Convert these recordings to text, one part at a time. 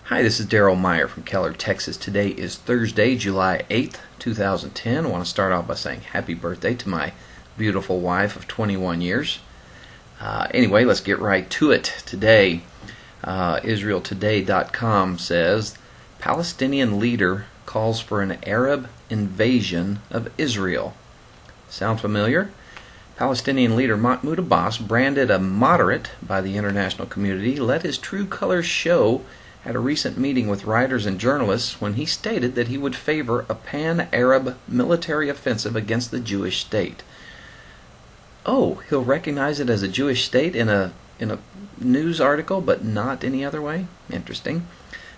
Hi, this is Daryl Meyer from Keller, Texas. Today is Thursday, July 8th, 2010. I want to start off by saying happy birthday to my beautiful wife of 21 years. Anyway, let's get right to it. Today, IsraelToday.com says, Palestinian leader calls for an Arab invasion of Israel. Sound familiar? Palestinian leader Mahmoud Abbas, branded a moderate by the international community, let his true colors show at a recent meeting with writers and journalists when he stated that he would favor a pan-Arab military offensive against the Jewish state. Oh, he'll recognize it as a Jewish state in a news article, but not any other way? Interesting.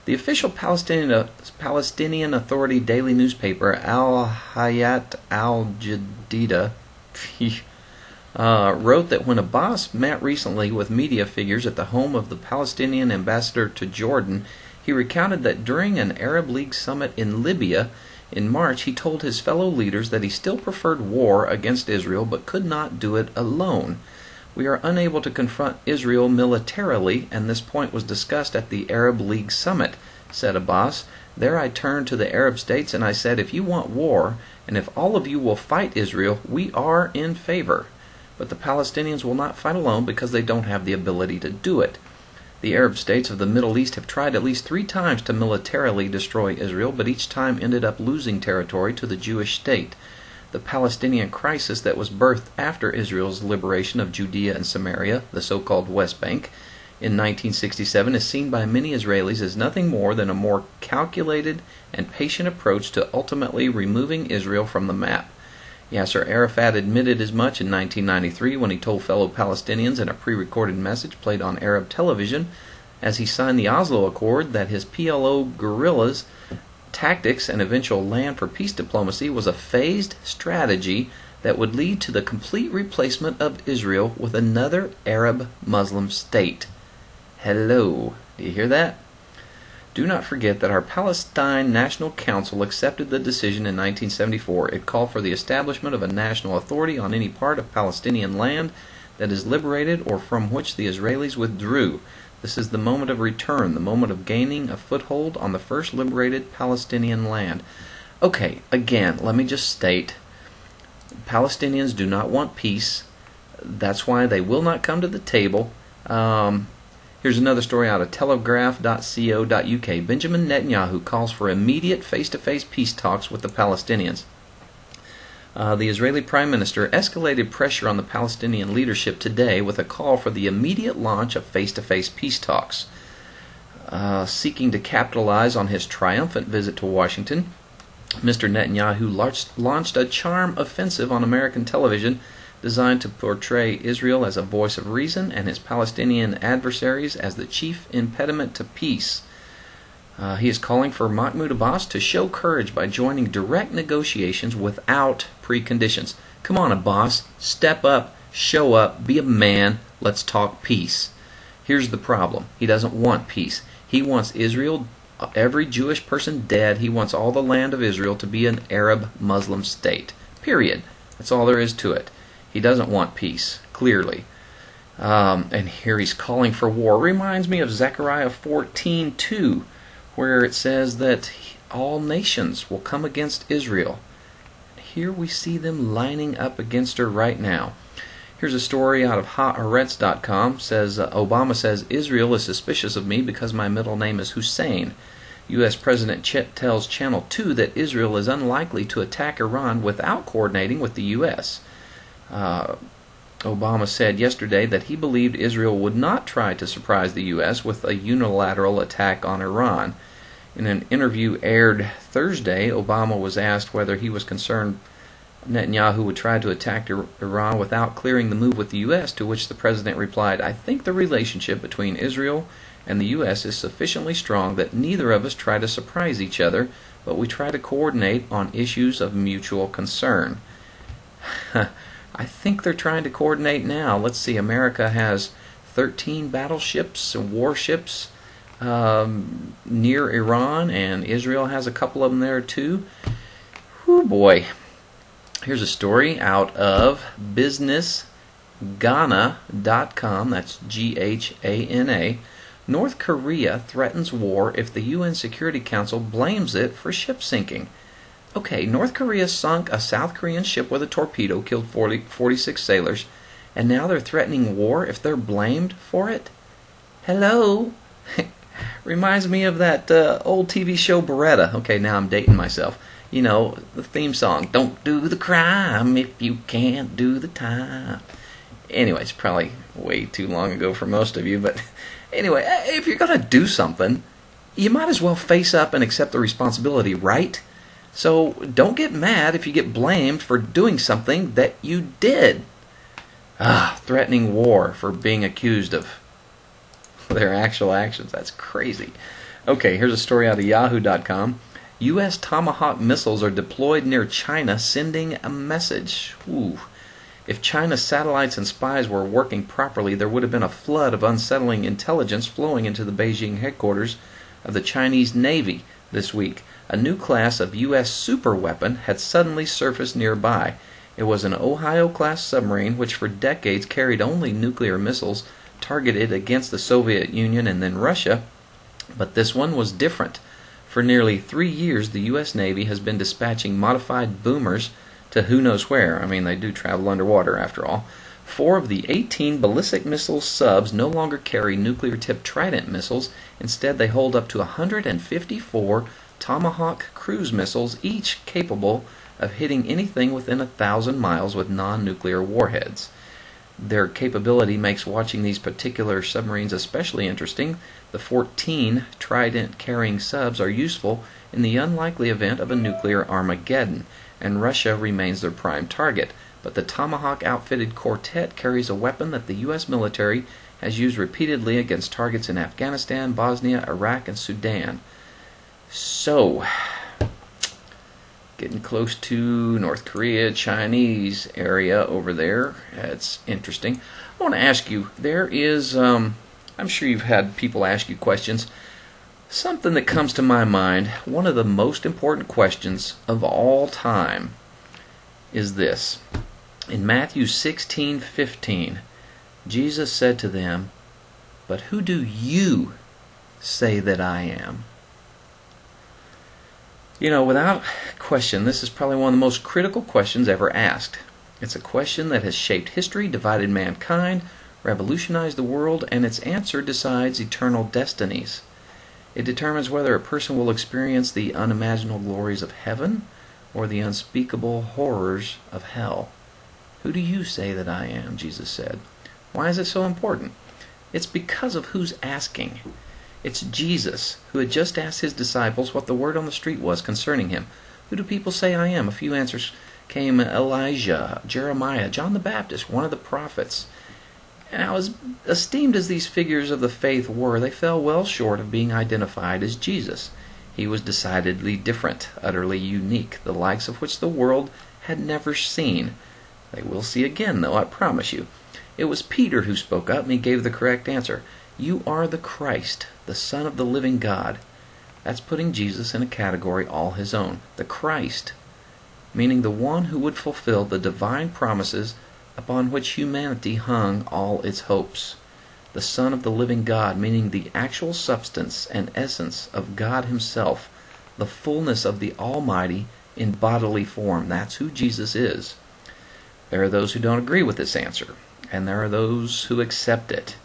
The official Palestinian Authority daily newspaper, Al-Hayat Al-Jadida, wrote that when Abbas met recently with media figures at the home of the Palestinian ambassador to Jordan, he recounted that during an Arab League summit in Libya in March, he told his fellow leaders that he still preferred war against Israel but could not do it alone. We are unable to confront Israel militarily, and this point was discussed at the Arab League summit, said Abbas. There I turned to the Arab states and I said, if you want war, and if all of you will fight Israel, we are in favor. But the Palestinians will not fight alone because they don't have the ability to do it. The Arab states of the Middle East have tried at least 3 times to militarily destroy Israel, but each time ended up losing territory to the Jewish state. The Palestinian crisis that was birthed after Israel's liberation of Judea and Samaria, the so-called West Bank, in 1967 is seen by many Israelis as nothing more than a more calculated and patient approach to ultimately removing Israel from the map. Yasser Arafat admitted as much in 1993 when he told fellow Palestinians in a pre-recorded message played on Arab television as he signed the Oslo Accord that his PLO guerrillas' tactics and eventual land for peace diplomacy was a phased strategy that would lead to the complete replacement of Israel with another Arab Muslim state. Hello, do you hear that? Do not forget that our Palestine National Council accepted the decision in 1974. It called for the establishment of a national authority on any part of Palestinian land that is liberated or from which the Israelis withdrew. This is the moment of return, the moment of gaining a foothold on the first liberated Palestinian land. Okay, again, let me just state, Palestinians do not want peace. That's why they will not come to the table. Here's another story out of telegraph.co.uk. Benjamin Netanyahu calls for immediate face-to-face peace talks with the Palestinians. The Israeli Prime Minister escalated pressure on the Palestinian leadership today with a call for the immediate launch of face-to-face peace talks. Seeking to capitalize on his triumphant visit to Washington, Mr. Netanyahu launched a charm offensive on American television designed to portray Israel as a voice of reason and his Palestinian adversaries as the chief impediment to peace. He is calling for Mahmoud Abbas to show courage by joining direct negotiations without preconditions. Come on, Abbas, step up, show up, be a man, let's talk peace. Here's the problem. He doesn't want peace. He wants Israel, every Jewish person dead. He wants all the land of Israel to be an Arab Muslim state. Period. That's all there is to it. He doesn't want peace, clearly. And here he's calling for war. Reminds me of Zechariah 14:2, where it says that all nations will come against Israel. Here we see them lining up against her right now. Here's a story out of Haaretz.com. Says Obama says Israel is suspicious of me because my middle name is Hussein. U.S. President tells Channel 2 that Israel is unlikely to attack Iran without coordinating with the U.S. Obama said yesterday that he believed Israel would not try to surprise the U.S. with a unilateral attack on Iran. In an interview aired Thursday, Obama was asked whether he was concerned Netanyahu would try to attack Iran without clearing the move with the U.S., to which the president replied, I think the relationship between Israel and the U.S. is sufficiently strong that neither of us try to surprise each other, but we try to coordinate on issues of mutual concern. I think they're trying to coordinate now. Let's see, America has 13 battleships and warships near Iran, and Israel has a couple of them there too. Whew, boy. Here's a story out of businessghana.com, that's Ghana. North Korea threatens war if the UN Security Council blames it for ship sinking. Okay, North Korea sunk a South Korean ship with a torpedo, killed 46 sailors, and now they're threatening war if they're blamed for it? Hello? Reminds me of that old TV show Beretta. Okay, now I'm dating myself. You know, the theme song, don't do the crime if you can't do the time. Anyway, it's probably way too long ago for most of you, but anyway, if you're going to do something, you might as well face up and accept the responsibility, right? So don't get mad if you get blamed for doing something that you did. Threatening war for being accused of their actual actions. That's crazy. Okay, here's a story out of yahoo.com. U.S. Tomahawk missiles are deployed near China, sending a message. Ooh. If China's satellites and spies were working properly, there would have been a flood of unsettling intelligence flowing into the Beijing headquarters of the Chinese Navy this week. A new class of U.S. superweapon had suddenly surfaced nearby. It was an Ohio-class submarine which for decades carried only nuclear missiles targeted against the Soviet Union and then Russia, but this one was different. For nearly 3 years, the U.S. Navy has been dispatching modified boomers to who knows where. I mean, they do travel underwater after all. 4 of the 18 ballistic missile subs no longer carry nuclear-tipped Trident missiles. Instead, they hold up to 154 Tomahawk cruise missiles, each capable of hitting anything within 1,000 miles with non-nuclear warheads. Their capability makes watching these particular submarines especially interesting. The 14 Trident-carrying subs are useful in the unlikely event of a nuclear Armageddon, and Russia remains their prime target. But the Tomahawk-outfitted quartet carries a weapon that the U.S. military has used repeatedly against targets in Afghanistan, Bosnia, Iraq, and Sudan. So, getting close to North Korea, Chinese area over there. It's interesting. I want to ask you, there is, I'm sure you've had people ask you questions. Something that comes to my mind, one of the most important questions of all time is this. In Matthew 16:15, Jesus said to them, "But who do you say that I am?" You know, without question, this is probably one of the most critical questions ever asked. It's a question that has shaped history, divided mankind, revolutionized the world, and its answer decides eternal destinies. It determines whether a person will experience the unimaginable glories of heaven or the unspeakable horrors of hell. Who do you say that I am? Jesus said. Why is it so important? It's because of who's asking. It's Jesus, who had just asked his disciples what the word on the street was concerning him. Who do people say I am? A few answers came: Elijah, Jeremiah, John the Baptist, one of the prophets. And as esteemed as these figures of the faith were, they fell well short of being identified as Jesus. He was decidedly different, utterly unique, the likes of which the world had never seen. They will see again, though, I promise you. It was Peter who spoke up, and he gave the correct answer. You are the Christ, the Son of the living God. That's putting Jesus in a category all his own. The Christ, meaning the one who would fulfill the divine promises upon which humanity hung all its hopes. The Son of the living God, meaning the actual substance and essence of God himself, the fullness of the Almighty in bodily form. That's who Jesus is. There are those who don't agree with this answer, and there are those who accept it.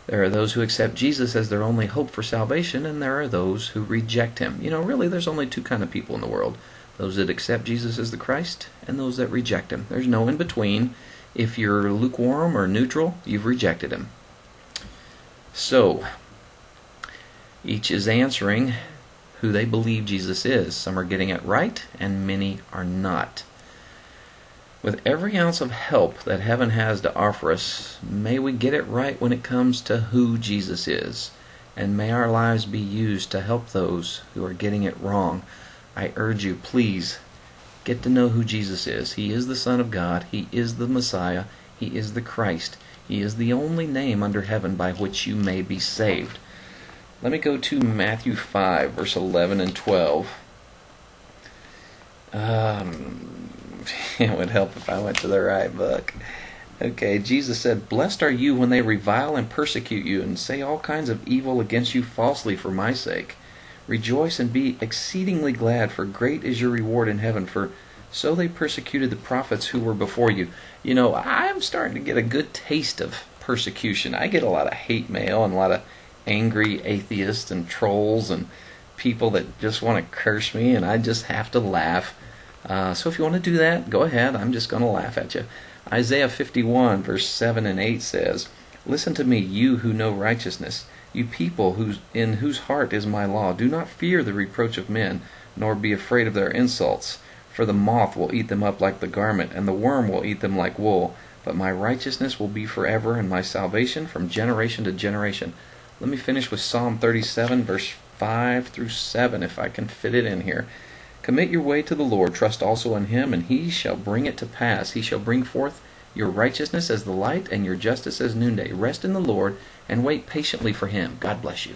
There are those who accept Jesus as their only hope for salvation, and there are those who reject him. You know, really, there's only two kinds of people in the world. Those that accept Jesus as the Christ, and those that reject him. There's no in between. If you're lukewarm or neutral, you've rejected him. So, each is answering who they believe Jesus is. Some are getting it right, and many are not. With every ounce of help that heaven has to offer us, may we get it right when it comes to who Jesus is, and may our lives be used to help those who are getting it wrong. I urge you, please, get to know who Jesus is. He is the Son of God. He is the Messiah. He is the Christ. He is the only name under heaven by which you may be saved. Let me go to Matthew 5, verse 11 and 12. It would help if I went to the right book. Okay, Jesus said, "Blessed are you when they revile and persecute you, and say all kinds of evil against you falsely for my sake. Rejoice and be exceedingly glad, for great is your reward in heaven, for so they persecuted the prophets who were before you." You know, I'm starting to get a good taste of persecution. I get a lot of hate mail and a lot of angry atheists and trolls and people that just want to curse me, and I just have to laugh. So if you want to do that, go ahead. I'm just going to laugh at you. Isaiah 51, verse 7 and 8 says, "Listen to me, you who know righteousness, you people in whose heart is my law. Do not fear the reproach of men, nor be afraid of their insults. For the moth will eat them up like the garment, and the worm will eat them like wool. But my righteousness will be forever, and my salvation from generation to generation." Let me finish with Psalm 37, verse 5 through 7, if I can fit it in here. "Commit your way to the Lord, trust also in him, and he shall bring it to pass. He shall bring forth your righteousness as the light, and your justice as noonday. Rest in the Lord, and wait patiently for him." God bless you.